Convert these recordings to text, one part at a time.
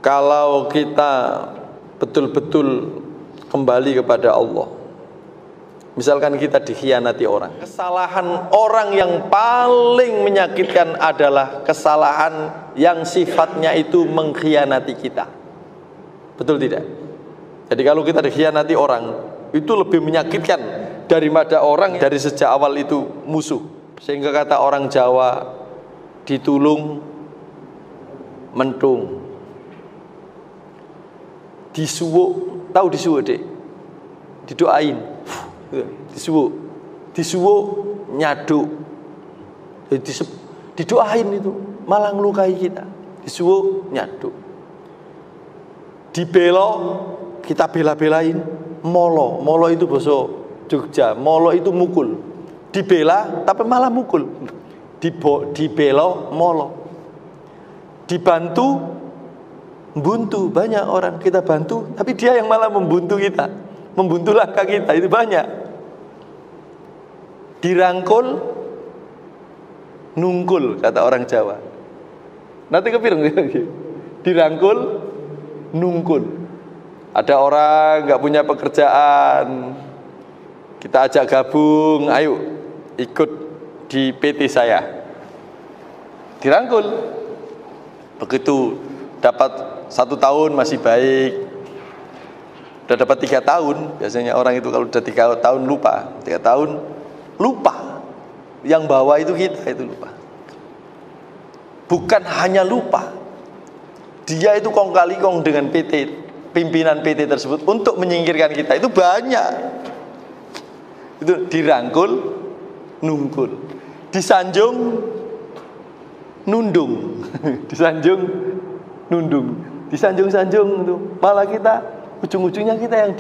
kalau kita betul-betul kembali kepada Allah, misalkan kita dikhianati orang, kesalahan orang yang paling menyakitkan adalah kesalahan yang sifatnya itu mengkhianati kita. Betul tidak? Jadi kalau kita dikhianati orang, itu lebih menyakitkan daripada orang dari sejak awal itu musuh. Sehingga kata orang Jawa, ditulung mentung, disuwuk, tahu disuwuk dek? Didoain, disuwuk nyaduk, didoain itu malah ngelukai kita. Disuwuk nyaduk, dibelo kita bela-belain. Molo itu bahasa Jogja, molo itu mukul, dibela tapi malah mukul. Dibelo molo, dibantu buntu. Banyak orang kita bantu tapi dia yang malah membuntu kita, membuntu langkah kita, itu banyak. Dirangkul nungkul kata orang Jawa. Nanti kepireng dirangkul nungkul. Ada orang nggak punya pekerjaan, kita ajak gabung, ayo ikut di PT saya. Dirangkul. Begitu dapat 1 tahun masih baik, udah dapat 3 tahun, biasanya orang itu kalau udah 3 tahun lupa, 3 tahun lupa, yang bawa itu kita itu lupa. Bukan hanya lupa, dia itu kong kali kong dengan PT, pimpinan PT tersebut untuk menyingkirkan kita. Itu banyak. Itu dirangkul nungkul, disanjung nundung disanjung nundung, disanjung-sanjung itu malah kita ujung-ujungnya kita yang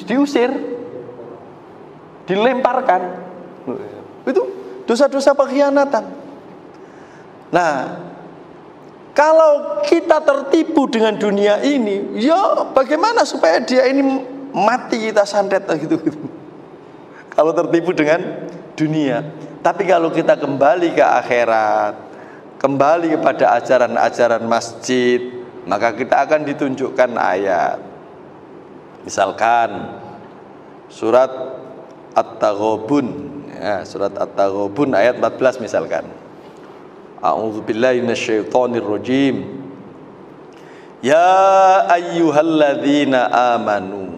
diusir, dilemparkan. Itu dosa-dosa pengkhianatan. Nah, kalau kita tertipu dengan dunia ini, ya bagaimana supaya dia ini mati kita santet gitu. Kalau tertipu dengan dunia. Tapi kalau kita kembali ke akhirat, kembali kepada ajaran-ajaran masjid, maka kita akan ditunjukkan ayat. Misalkan surat At-Taghabun, ya, surat At-Taghabun ayat 14 misalkan. A'udzubillahi minasyaitonirrajim. Ya ayyuhalladzina amanu.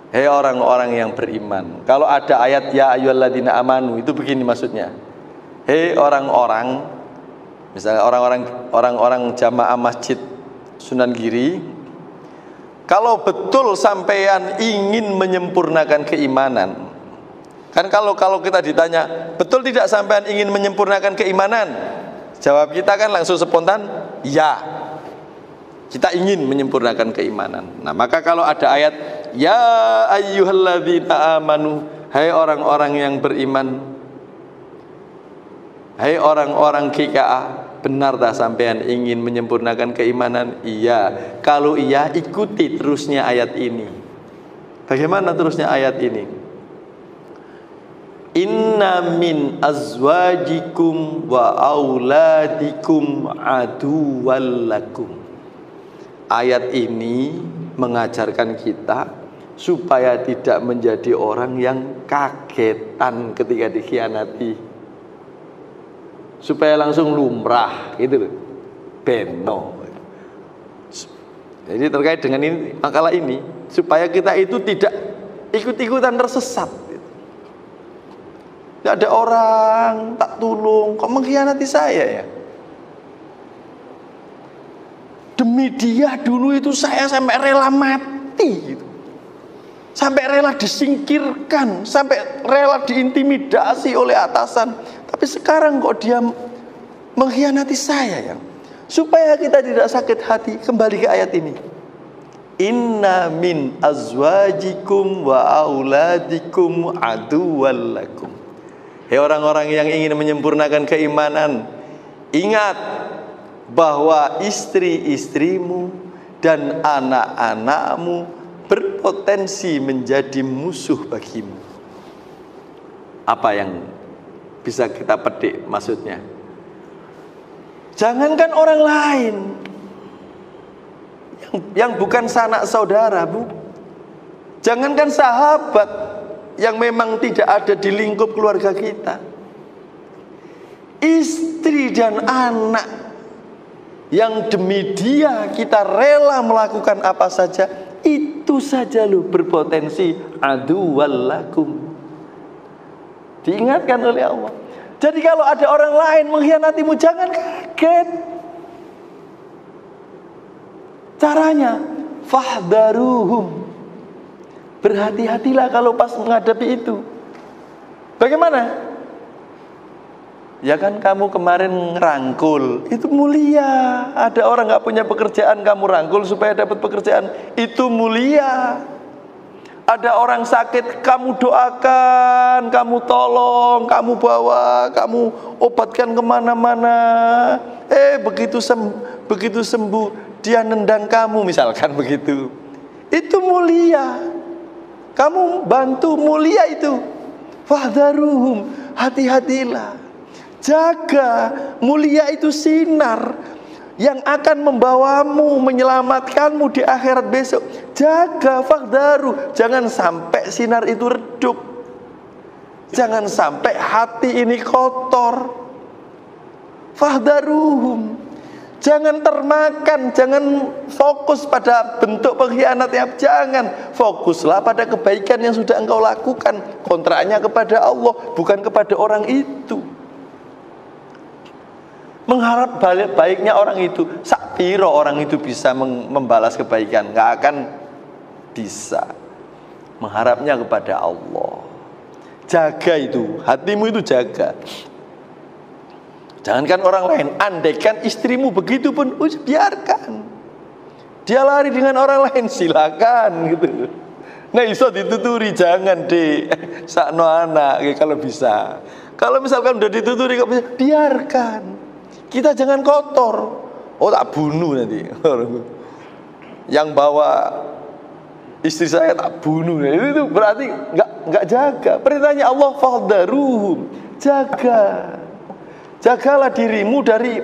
Hei orang-orang yang beriman. Kalau ada ayat ya ayyuhalladzina amanu, itu begini maksudnya. Hei orang-orang, misalnya orang-orang jamaah masjid Sunan Giri, kalau betul sampean ingin menyempurnakan keimanan, kan kalau kita ditanya, betul tidak sampean ingin menyempurnakan keimanan? Jawab kita kan langsung spontan, ya. Kita ingin menyempurnakan keimanan. Nah, maka kalau ada ayat ya ayyuhalladzina amanu, hai orang-orang yang beriman, hai orang-orang GKA, benar tak sampean ingin menyempurnakan keimanan? Iya. Kalau iya, ikuti terusnya ayat ini. Bagaimana terusnya ayat ini? Inna min azwajikum wa auladikum aduwwal lakum. Ayat ini mengajarkan kita supaya tidak menjadi orang yang kagetan ketika dikhianati, supaya langsung lumrah gitu loh, beno. Jadi terkait dengan ini, makalah ini, supaya kita itu tidak ikut-ikutan tersesat. Tidak ada orang tak tulung, kok mengkhianati saya ya? Demi dia dulu itu saya sampai rela mati gitu. Sampai rela disingkirkan, sampai rela diintimidasi oleh atasan. Tapi sekarang kok dia mengkhianati saya ya? Supaya kita tidak sakit hati, kembali ke ayat ini. Inna min azwajikum wa auladikum aduwwal lakum. Hei orang-orang yang ingin menyempurnakan keimanan, ingat bahwa istri-istrimu dan anak-anakmu berpotensi menjadi musuh bagimu. Apa yang bisa kita petik maksudnya? Jangankan orang lain yang bukan sanak saudara, Bu. Jangankan sahabat yang memang tidak ada di lingkup keluarga kita, istri dan anak yang demi dia kita rela melakukan apa saja, itu saja loh berpotensi aduwwal lakum. Diingatkan oleh Allah. Jadi kalau ada orang lain mengkhianatimu, jangan kaget. Caranya fahdharuhum, berhati-hatilah kalau pas menghadapi itu. Bagaimana? Ya kan kamu kemarin ngerangkul, itu mulia. Ada orang gak punya pekerjaan, kamu rangkul supaya dapat pekerjaan, itu mulia. Ada orang sakit, kamu doakan, kamu tolong, kamu bawa, kamu obatkan kemana-mana. Begitu sembuh, dia nendang kamu, misalkan begitu. Itu mulia. Kamu bantu, mulia itu. Fahdharuhum, hati-hatilah. Jaga, mulia itu sinar yang akan membawamu, menyelamatkanmu di akhirat besok. Jaga, fahdharu. Jangan sampai sinar itu redup. Jangan sampai hati ini kotor. Fahdharuhum. Jangan termakan, jangan fokus pada bentuk pengkhianatnya. Jangan, fokuslah pada kebaikan yang sudah engkau lakukan. Kontraknya kepada Allah, bukan kepada orang itu. Mengharap balik baiknya orang itu, sakpiro orang itu bisa membalas kebaikan, nggak akan bisa. Mengharapnya kepada Allah. Jaga itu, hatimu itu jaga. Jangankan orang lain, andaikan istrimu begitu pun, biarkan. Dia lari dengan orang lain, silakan gitu. Nah iso dituturi, jangan deh sakno anak kalau bisa. Kalau misalkan udah dituturi, biarkan. Kita jangan kotor. Oh tak bunuh nanti. Yang bawa istri saya tak bunuh. Itu berarti nggak jaga. Perintahnya Allah fahdharuhum, jaga. Jagalah dirimu dari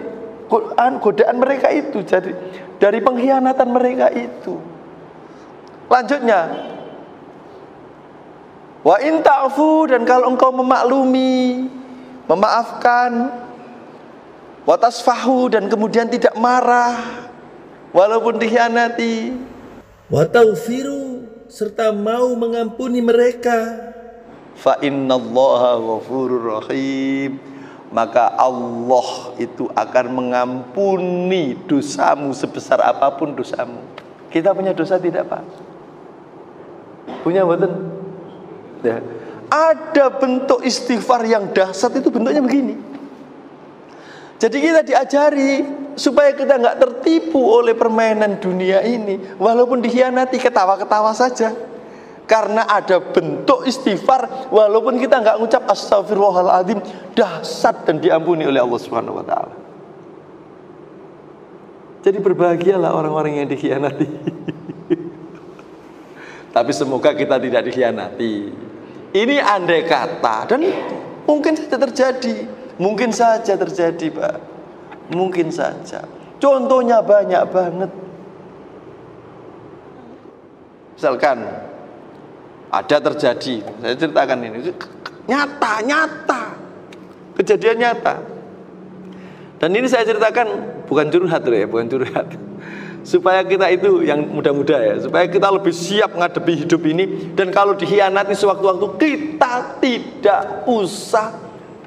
godaan mereka itu, dari pengkhianatan mereka itu. Lanjutnya, wa in ta'fu, dan kalau engkau memaklumi, memaafkan, wa tasfahu, dan kemudian tidak marah walaupun dikhianati, wa taufiru, serta mau mengampuni mereka, fa innallaha ghafurur rahim, maka Allah itu akan mengampuni dosamu sebesar apapun dosamu. Kita punya dosa tidak, Pak? Punya betul? Ya. Ada bentuk istighfar yang dahsyat, itu bentuknya begini. Jadi kita diajari supaya kita nggak tertipu oleh permainan dunia ini. Walaupun dikhianati, ketawa-ketawa saja. Karena ada bentuk istighfar, walaupun kita nggak ngucap astagfirullahaladzim, dahsyat dan diampuni oleh Allah Subhanahu Wa Taala. Jadi berbahagialah orang-orang yang dikhianati. Tapi semoga kita tidak dikhianati. Ini andai kata, dan mungkin saja terjadi. Mungkin saja terjadi, Pak. Mungkin saja. Contohnya banyak banget. Misalkan ada terjadi, saya ceritakan ini, nyata, kejadian nyata. Dan ini saya ceritakan bukan curhat loh ya, bukan curhat. Supaya kita itu yang muda-muda ya, supaya kita lebih siap menghadapi hidup ini. Dan kalau dikhianati sewaktu-waktu, kita tidak usah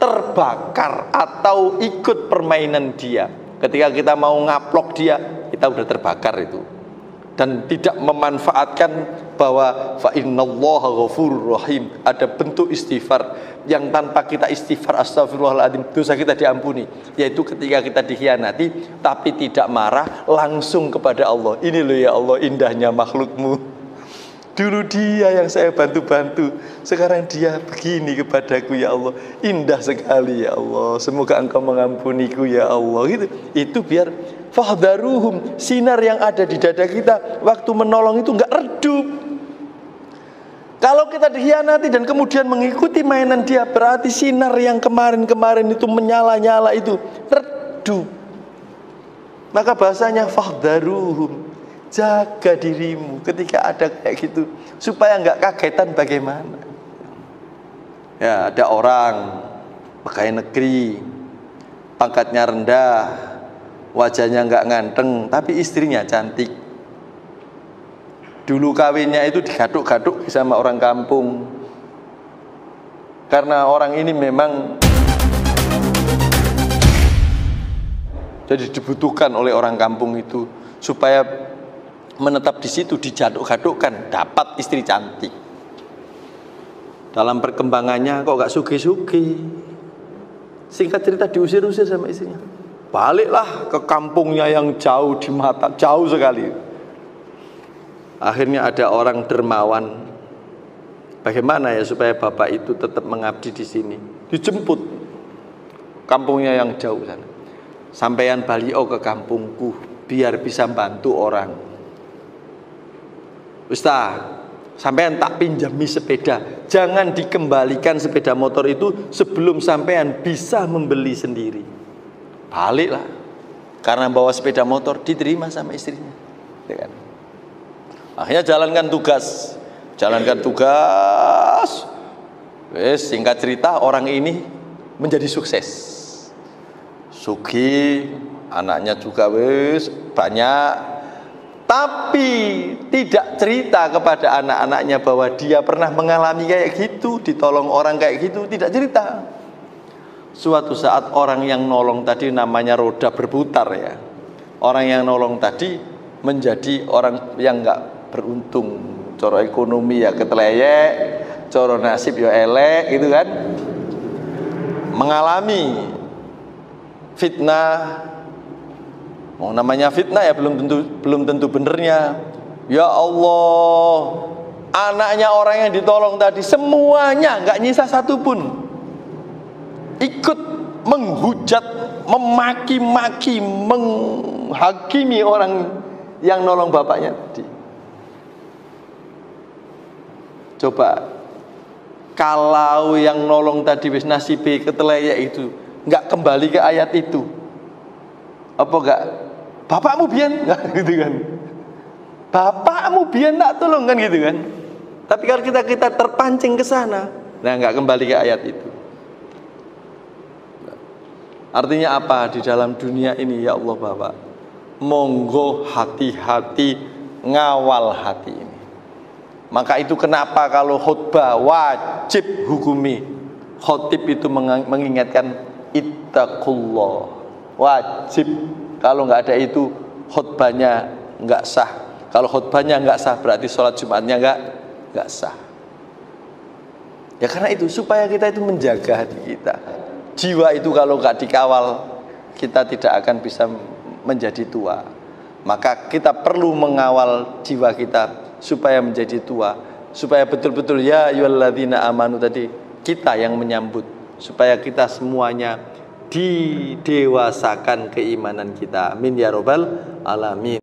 terbakar atau ikut permainan dia. Ketika kita mau ngaplok dia, kita udah terbakar itu. Dan tidak memanfaatkan bahwa fa innallaha ghafurur rahim, ada bentuk istighfar yang tanpa kita istighfar astagfirullahaladzim, dosa kita diampuni, yaitu ketika kita dikhianati tapi tidak marah, langsung kepada Allah. Ini loh ya Allah, indahnya makhlukmu. Dulu dia yang saya bantu-bantu, sekarang dia begini kepadaku ya Allah. Indah sekali ya Allah, semoga engkau mengampuniku ya Allah. Gitu. Itu biar fahdharuhum, sinar yang ada di dada kita waktu menolong itu enggak redup. Kalau kita dikhianati dan kemudian mengikuti mainan dia, berarti sinar yang kemarin-kemarin itu menyala-nyala itu redup. Maka bahasanya fahdharuhum, jaga dirimu ketika ada kayak gitu, supaya nggak kagetan bagaimana. Ya, ada orang pegawai negeri, pangkatnya rendah, wajahnya nggak ganteng, tapi istrinya cantik. Dulu kawinnya itu digaduk-gaduk sama orang kampung, karena orang ini memang jadi dibutuhkan oleh orang kampung itu supaya menetap di situ, dijaduk-gadukkan, dapat istri cantik. Dalam perkembangannya kok gak sugih-sugih. Singkat cerita diusir-usir sama istrinya. Baliklah ke kampungnya yang jauh di mata, jauh sekali. Akhirnya ada orang dermawan. Bagaimana ya supaya bapak itu tetap mengabdi di sini? Dijemput kampungnya yang jauh sana. Sampeyan balio ke kampungku biar bisa bantu orang. Ustaz, sampeyan tak pinjami sepeda. Jangan dikembalikan sepeda motor itu sebelum sampeyan bisa membeli sendiri. Baliklah. Karena bawa sepeda motor diterima sama istrinya. Ya kan? Akhirnya jalankan tugas. Jalankan tugas. Wes, singkat cerita orang ini menjadi sukses. Sugih, anaknya juga wis banyak, tapi tidak cerita kepada anak-anaknya bahwa dia pernah mengalami kayak gitu, ditolong orang kayak gitu, tidak cerita. Suatu saat orang yang nolong tadi, namanya roda berputar ya, orang yang nolong tadi menjadi orang yang nggak beruntung, coro ekonomi ya keteleyek, coro nasib ya elek gitu kan, mengalami fitnah. Oh, namanya fitnah ya belum tentu benernya. Ya Allah, anaknya orang yang ditolong tadi semuanya nggak nyisa satu pun, ikut menghujat, memaki-maki, menghakimi orang yang nolong bapaknya tadi. Coba kalau yang nolong tadi wis nasibe keteleyek itu nggak kembali ke ayat itu, apa enggak bapakmu biyen gitu kan, bapakmu biyen tak tolong kan gitu kan. Tapi kalau kita terpancing ke sana, nah nggak kembali ke ayat itu. Artinya apa di dalam dunia ini? Ya Allah Bapak, monggo hati-hati ngawal hati ini. Maka itu kenapa kalau khutbah wajib hukumi, khotib itu mengingatkan ittaqullah, wajib. Kalau nggak ada itu khutbahnya nggak sah. Kalau khutbahnya nggak sah berarti sholat Jumatnya nggak sah. Ya karena itu supaya kita itu menjaga hati kita. Jiwa itu kalau nggak dikawal, kita tidak akan bisa menjadi tua. Maka kita perlu mengawal jiwa kita supaya menjadi tua, supaya betul-betul ya ayyuhalladzina amanu tadi kita yang menyambut, supaya kita semuanya didewasakan keimanan kita. Amin ya robbal alamin.